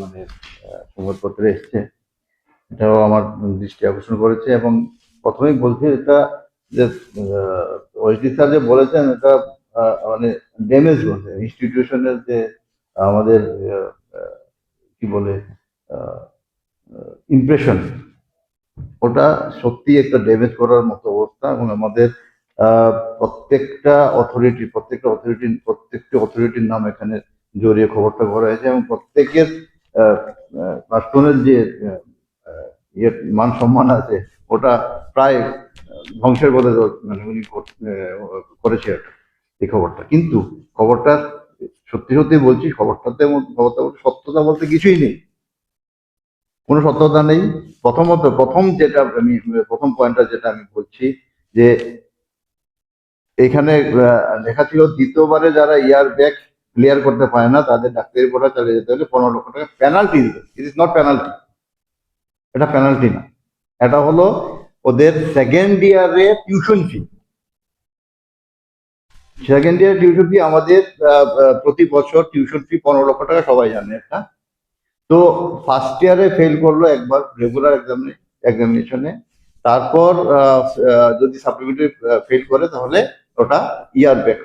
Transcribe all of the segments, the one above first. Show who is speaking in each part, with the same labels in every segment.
Speaker 1: মানে সংবাদপত্রে এসছে, এটাও আমার দৃষ্টি আকর্ষণ করেছে। এবং প্রথমেই বলছি এটা যে ওইটি স্যার যে বলেছেন এটা মানে ড্যামেজ বলছে ইনস্টিটিউশনের যে আমাদের কি বলে ইমপ্রেশন, ওটা সত্যি একটা ড্যামেজ করার মতো অবস্থা। এবং আমাদের প্রত্যেকটি অথরিটির নাম এখানে জড়িয়ে খবরটা করা হয়েছে, এবং প্রত্যেকের পার্সনের যে মান সম্মান আছে ওটা প্রায় ধ্বংসের পথে মানে উনি করেছে এই খবরটা। কিন্তু খবরটা সত্যি সত্যি বলছি, খবরটা সত্যতা বলতে কিছুই নেই, কোনো সত্যতা নেই। প্রথম পয়েন্টটা যেটা আমি বলছি যে এখানে লেখা ছিল দ্বিতীয়বারে যারা ইয়ার ব্যাগ ক্লিয়ার করতে পারে না তাদের ডাক্তারি পড়া চালিয়ে যেতে হলে 15 লক্ষ টাকা পেনাল্টি দিবে। ইট ইজ নট পেনাল্টি, এটা পেনাল্টি না, এটা হলো ওদের সেকেন্ড ইয়ারে tuition fee. Second year tuition fee আমাদের প্রতি বছর টিউশন ফি 15 লক্ষ টাকা, সবাই জানে এটা। তো ফার্স্ট ইয়ারে ফেল করলো একবার রেগুলার এক্সামিনেশনে, তারপর যদি সাপ্লিমেন্টারি ফেল করে তাহলে ওটা ইয়ার ব্যাক,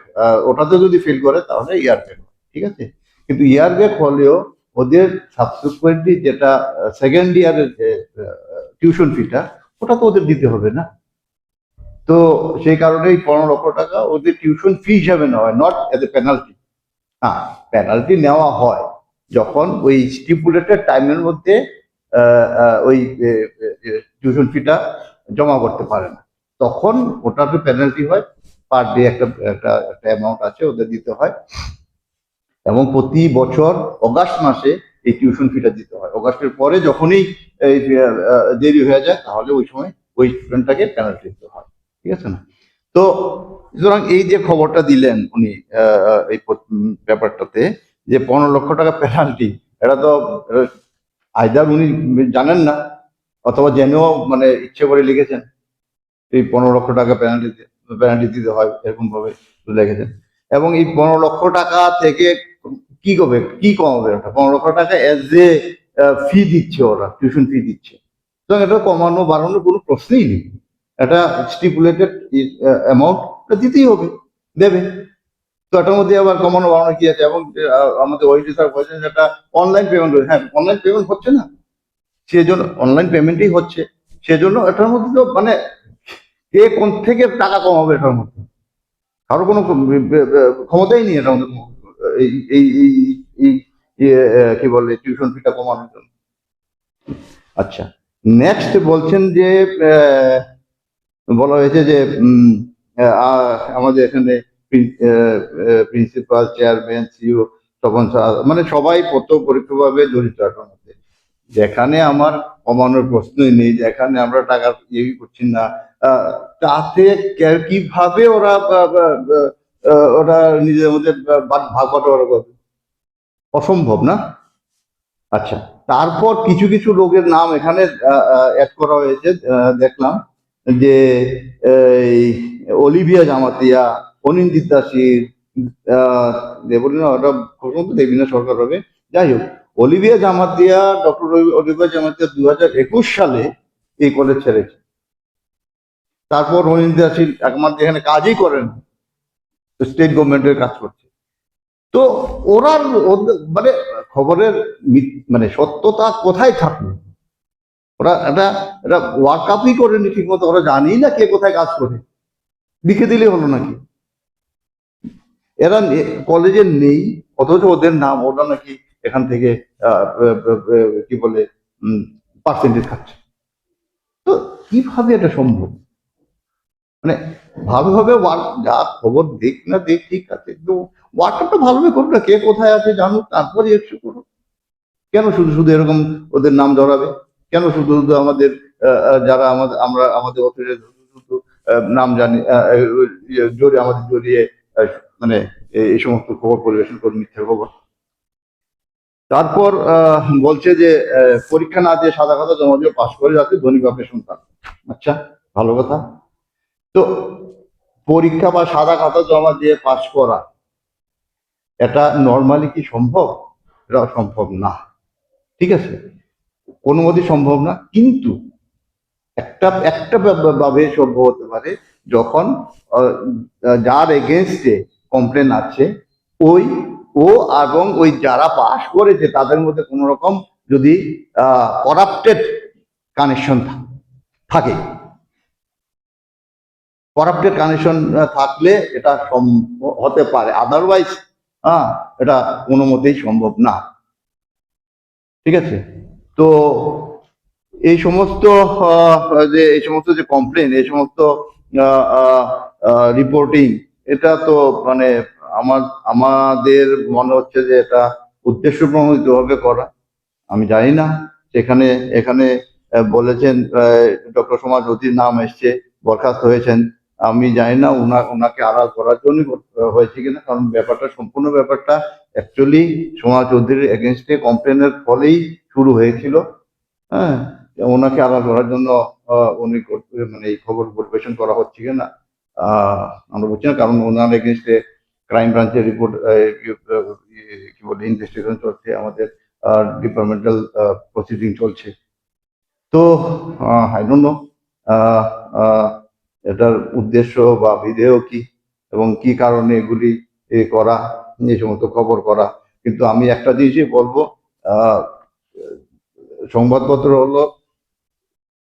Speaker 1: ওটাতে যদি ফেল করে তাহলে ইয়ার ব্যাক, ঠিক আছে। কিন্তু ইয়ার ব্যাক হলেও ওদের সাবসিকুয়েন্টলি যেটা সেকেন্ড ইয়ারের যে টিউশন ফিটা ওটা তো ওদের দিতে হবে না। তো সেই কারণেই 15 লক্ষ টাকা ওদের টিউশন ফি হিসাবে নেওয়া হয়, নট এজ এ পেনাল্টি। হ্যাঁ, পেনাল্টি নেওয়া হয় যখন ওই স্টিপুলেটেড টাইমের মধ্যে ওই টিউশন ফিটা জমা করতে পারে না, তখন ওটাতে পেনাল্টি হয়। পার ডে একটা একটা একটা অ্যামাউন্ট আছে ওদের দিতে হয়, এবং প্রতি বছর অগাস্ট মাসে এই টিউশন ফিটা দিতে হয়। অগাস্টের পরে যখনই এই দেরি হয়ে যায় তাহলে ওই সময় ওই স্টুডেন্টটাকে পেনাল্টি দিতে হয়, ঠিক আছে না। তো সুতরাং এই যে খবরটা দিলেন উনি এই ব্যাপারটাতে যে 15 লক্ষ টাকা পেনাল্টি, এটা তো আইদার উনি জানেন না অথবা জেনেও মানে ইচ্ছে করে লিখেছেন এই 15 লক্ষ টাকা পেনাল্টি দিতে হয়, এরকম ভাবে লিখেছেন। এবং এই 15 লক্ষ টাকা থেকে কি করবে, কি কমাবে? ওটা 15 লক্ষ টাকা এজ এ ফি দিচ্ছে, ওরা টিউশন ফি দিচ্ছে, সুতরাং এটা কমানো বাড়ানোর কোনো প্রশ্নই নেই। এটা স্টিপুলেটেড অ্যামাউন্ট দিতেই হবে, দেবে। তো এটার মধ্যে আবার কমানো বাড়ানো কি আছে? এবং আমাদের ওইটি স্যার বলছেন যেটা অনলাইন পেমেন্ট, হ্যাঁ অনলাইন পেমেন্ট হচ্ছে না, সেজন্য অনলাইন পেমেন্টই হচ্ছে, সেজন্য এটার মধ্যে তো মানে কে কোন থেকে টাকা কমাবে এটার মধ্যে কারো কোনো ক্ষমতাই নেই এটার মধ্যে এই এই এই কি বলে টিউশন ফিটা কমানোর জন্য। আচ্ছা, নেক্সট বলছেন যে বলা হয়েছে যে আমাদের এখানে প্রিন্সিপাল, চেয়ারম্যান, সিইও তখন মানে সবাই পরোক্ষভাবে জড়িত এটার মধ্যে। যেখানে আমার কমানোর প্রশ্নই নেই, যেখানে আমরা টাকা ইয়ে করছি না, তাতে কিভাবে ওরা ওরা নিজেদের মধ্যে ভাগ বাটোয়ারা করবে? অসম্ভব না? আচ্ছা, তারপর কিছু কিছু লোকের নাম এখানে অ্যাড করা হয়েছে, দেখলাম যে এই অলিভিয়া জামাতিয়া, অনিন্দিত দাসির, দেবলীনা, ওটা দেবীনা সরকার হবে। যাই হোক, Olivia Jamatia, doctor Olivia Jamatia 2021 সালে এই কলেজ ছেড়েছে। তারপর অনিন্দিত দাসির একমাত্র এখানে কাজই করেন, স্টেট গভর্নমেন্টের কাজ করছে। তো ওরা মানে খবরের মানে সত্যতা কোথায় থাকলো? ওরা এটা এটা ওয়ার্ক আপই করেনি ঠিক মতো, ওরা জানি না কে কোথায় কাজ করে, লিখে দিলে হলো নাকি? এরা কলেজে নেই অথচ ওদের নাম, ওরা নাকি এখান থেকে কি বলে পার্সেন্টেজ খাচ্ছে। তো কিভাবে এটা সম্ভব? মানে ভালোভাবে যা খবর দেখ না দেখ ঠিক আছে, কিন্তু ওয়ার্কআপটা ভালোভাবে করুক না, কে কোথায় আছে জানুক, তারপরে একটু করুক। কেন শুধু শুধু এরকম ওদের নাম ধরাবে? কেন শুধু শুধু আমাদের যারা আমাদের অফিসের শুধু নাম জানি আমাদের জড়িয়ে মানে এই সমস্ত খবর পরিবেশন করে, মিথ্যে খবর। তারপর বলছে যে পরীক্ষা না দিয়ে সাদা খাতা জমা দিয়ে পাশ করে যাতে ধনী বাপের সন্তান। আচ্ছা, ভালো কথা। তো পরীক্ষা বা সাদা খাতা জমা দিয়ে পাশ করা, এটা নর্মালি কি সম্ভব? এটা সম্ভব না। ঠিক আছে, কোনো মতেই সম্ভব না। কিন্তু একটা একটা ভাবে সম্ভব হতে পারে, যখন যার এগেনস্টে কমপ্লেন আছে ওই ও এবং ওই যারা পাস করেছে তাদের মধ্যে কোন রকম যদি করাপ্টেড কানেকশন থাকে, করাপ্টেড কানেকশন থাকলে এটা হতে পারে, আদারওয়াইজ এটা কোনো মতেই সম্ভব না। ঠিক আছে, তো এই সমস্ত এই সমস্ত যে কমপ্লেন, এই সমস্ত রিপোর্টিং, এটা তো মানে আমাদের মনে হচ্ছে যে এটা উদ্দেশ্য প্রণোদিত ভাবে করা। আমি জানি না সেখানে এখানে বলেছেন ডক্টর সমাজ অতির নাম এসছে, বরখাস্ত হয়েছেন। আমি জানি না ওনাকে আড়াল করার জন্য হয়েছে কিনা, কারণ সম্পূর্ণ ব্যাপারটা অ্যাকচুয়ালি সমাজ চৌধুরীর এগেনস্টে কমপ্লেনের ফলেই শুরু হয়েছিল। হ্যাঁ, ওনাকে আড়াল করার জন্য উনি মানে এই খবর পরিবেশন করা হচ্ছে কিনা আমরা বুঝছি না, কারণ ওনার এগেনস্টে ক্রাইম ব্রাঞ্চের রিপোর্ট কি বলে ইনভেস্টিগেশন চলছে, আমাদের ডিপার্টমেন্টাল প্রসিডিং চলছে। তো আই ডোন্ট নো এটার উদ্দেশ্য বা বিধেয় কি এবং কি কারণে এগুলি করা, এই সমস্ত খবর করা। কিন্তু আমি একটা জিনিসই বলবো, সংবাদপত্র হলো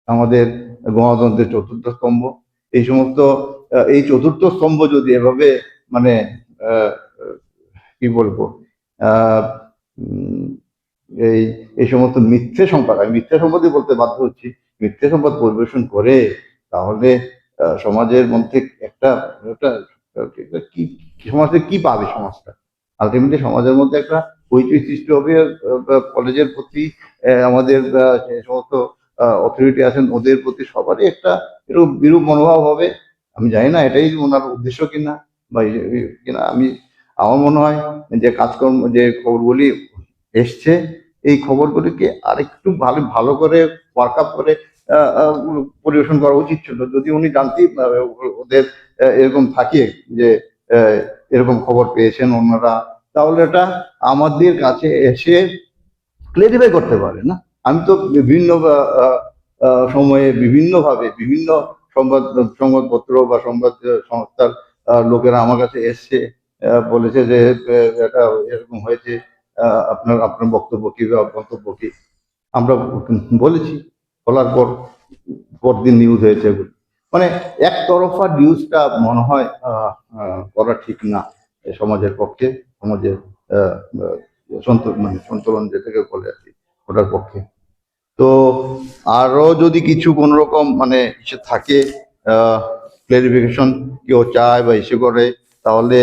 Speaker 1: আমাদের গণতন্ত্রের চতুর্থ স্তম্ভ। এই সমস্ত এই চতুর্থ স্তম্ভ যদি এভাবে মানে কি বলবো এই এই সমস্ত মিথ্যে সংবাদ, আমি মিথ্যে সংবাদই বলতে বাধ্য হচ্ছি, মিথ্যে সংবাদ পরিবেশন করে, তাহলে সমাজের মধ্যে একটা কি সমাজে কি পাবে সমাজটা? আলটিমেটলি সমাজের মধ্যে একটা হইচই সৃষ্টি হবে। কলেজের প্রতি আমাদের যে সমস্ত অথরিটি আছেন ওদের প্রতি সবারই একটা এরকম বিরূপ মনোভাব হবে। আমি জানি না এটাই ওনার উদ্দেশ্য কিনা বা কিনা। আমার মনে হয় যে কাজকর্ম যে খবরগুলি এসছে, এই খবরগুলিকে আরেকটু ভালো ভালো করে ওয়ার্ক আপ করে পরিবেশন করা উচিত ছিল। যদি উনি জানতেই ওদের এরকম থাকে যে এরকম খবর পেয়েছেন ওনারা, তাহলে এটা আমাদের কাছে এসে ক্লেরিফাই করতে পারে না? আমি তো বিভিন্ন সময়ে বিভিন্নভাবে বিভিন্ন সংবাদপত্র বা সংবাদ সংস্থার লোকেরা আমার কাছে এসছে, বলেছে যে এটা এরকম হয়েছে, আপনার আপনার বক্তব্য কি বা মন্তব্য কি। আমরা বলেছি, বলার পর পরদিন নিউজ হয়েছে এগুলো। মানে একতরফা নিউজটা মনে হয় করা ঠিক না সমাজের পক্ষে, সমাজের মানে সন্তরণ যেটাকে বলে আর কি, ওটার পক্ষে। তো আরো যদি কিছু কোন রকম মানে ইসে থাকে, ক্লারিফিকেশন কেউ চায় বা ইস্যু করে, তাহলে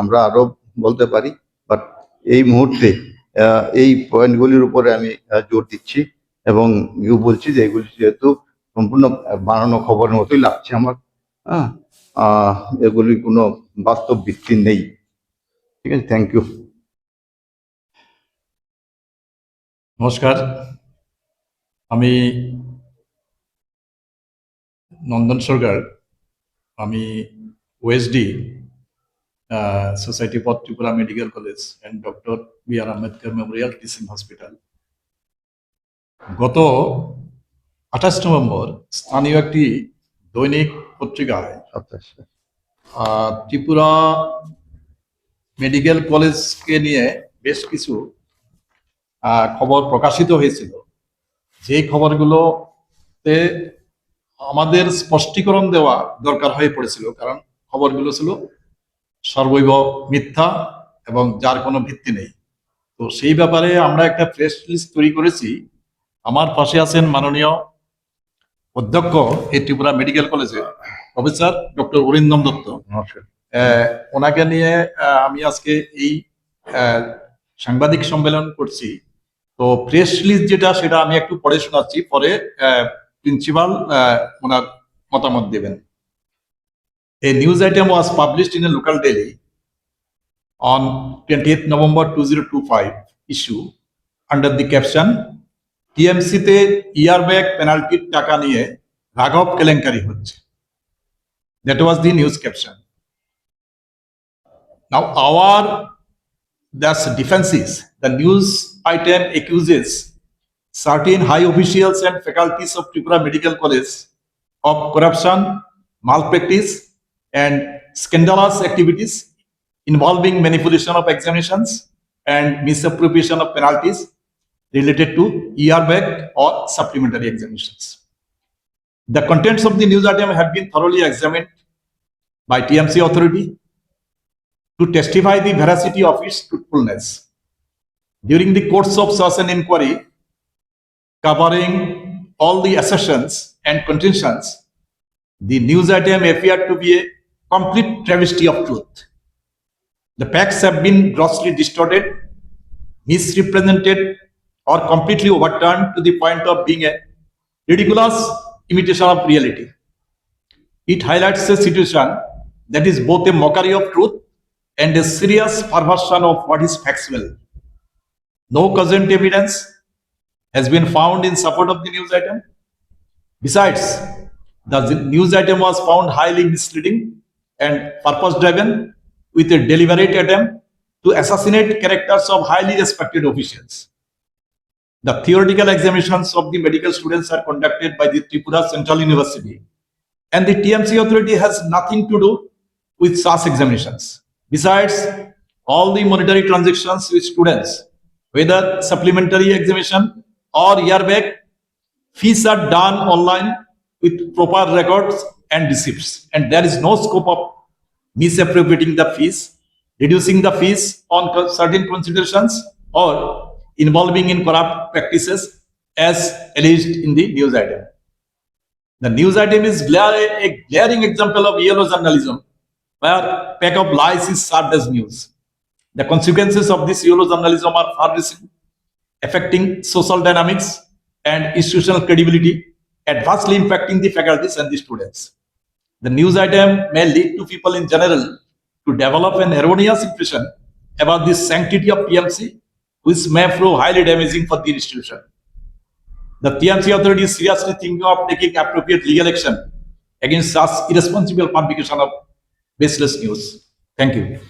Speaker 1: আমরা আরো বলতে পারি। বাট এই মুহূর্তে এই পয়েন্টগুলির উপরে আমি জোর দিচ্ছি এবং বলছি যে এগুলি যেহেতু সম্পূর্ণ বানানো খবরের মতোই লাগছে আমার, হ্যাঁ, এগুলির কোনো বাস্তব ভিত্তি নেই। ঠিক আছে, থ্যাংক ইউ।
Speaker 2: নমস্কার, আমি নন্দন সরকার। আমি OSD society for Tripura medical college and doctor B.R.. Ambedkar Memorial teaching hospital. গত 28 নভেম্বর স্থানীয় একটি দৈনিক পত্রিকায় ত্রিপুরা মেডিকেল কলেজকে নিয়ে বেশ কিছু খবর প্রকাশিত হয়েছিল, যে খবরগুলোতে আমাদের স্পষ্টীকরণ দেওয়া দরকার হয়ে পড়েছিল, কারণ খবরগুলো ছিল সর্বৈব মিথ্যা এবং যার কোনো ভিত্তি নেই। তো সেই ব্যাপারে আমরা একটা প্রেস লিস্ট তৈরি করেছি। আমার পাশে আছেন মাননীয় অধ্যক্ষ এই ত্রিপুরা মেডিকেল কলেজের প্রফেসর ডক্টর অরিন্দম দত্ত। ওনাকে নিয়ে আমি আজকে এই সাংবাদিক সম্মেলন করছি। তো প্রেস লিস্ট যেটা, সেটা আমি একটু পড়ে শোনাচ্ছি, পরে প্রিন্সিপাল ওনার মতামত দেবেন। A news item was published in a local daily on 20th November 2025 issue under the caption TMC তে ইয়ারব্যাগ পেনাল্টির টাকা নিয়ে রাঘব কেলেঙ্কারি হচ্ছে। That was the news caption. Now our defense is the news item accuses certain high officials and faculties of Tripura Medical College of corruption, malpractice, and scandalous activities involving manipulation of examinations and misappropriation of penalties related to year-back or supplementary examinations. The contents of the news item have been thoroughly examined by TMC authority to testify the veracity of its truthfulness. During the course of such an inquiry, covering all the assertions and contentions, the news item appeared to be a complete travesty of truth. The facts have been grossly distorted, misrepresented, or completely overturned to the point of being a ridiculous imitation of reality. It highlights a situation that is both a mockery of truth and a serious perversion of what is factual. No cogent evidence has been found in support of the news item. Besides, the news item was found highly misleading and purpose-driven with a deliberate attempt to assassinate characters of highly respected officials. The theoretical examinations of the medical students are conducted by the Tripura Central University, and the TMC authority has nothing to do with such examinations. Besides, all the monetary transactions with students, whether supplementary examination or year-back, fees are done online with proper records and receipts, and there is no scope of misappropriating the fees, reducing the fees on certain considerations, or involving in corrupt practices as alleged in the news item. The news item is a glaring example of yellow journalism, where pack of lies is served as news. The consequences of this yellow journalism are far-reaching, affecting social dynamics and institutional credibility, adversely impacting the faculties and the students. The news item may lead to people in general to develop an erroneous impression about the sanctity of TMC, which may prove highly damaging for the institution. The TMC authority is seriously thinking of taking appropriate legal action against such irresponsible publication of baseless news. Thank you.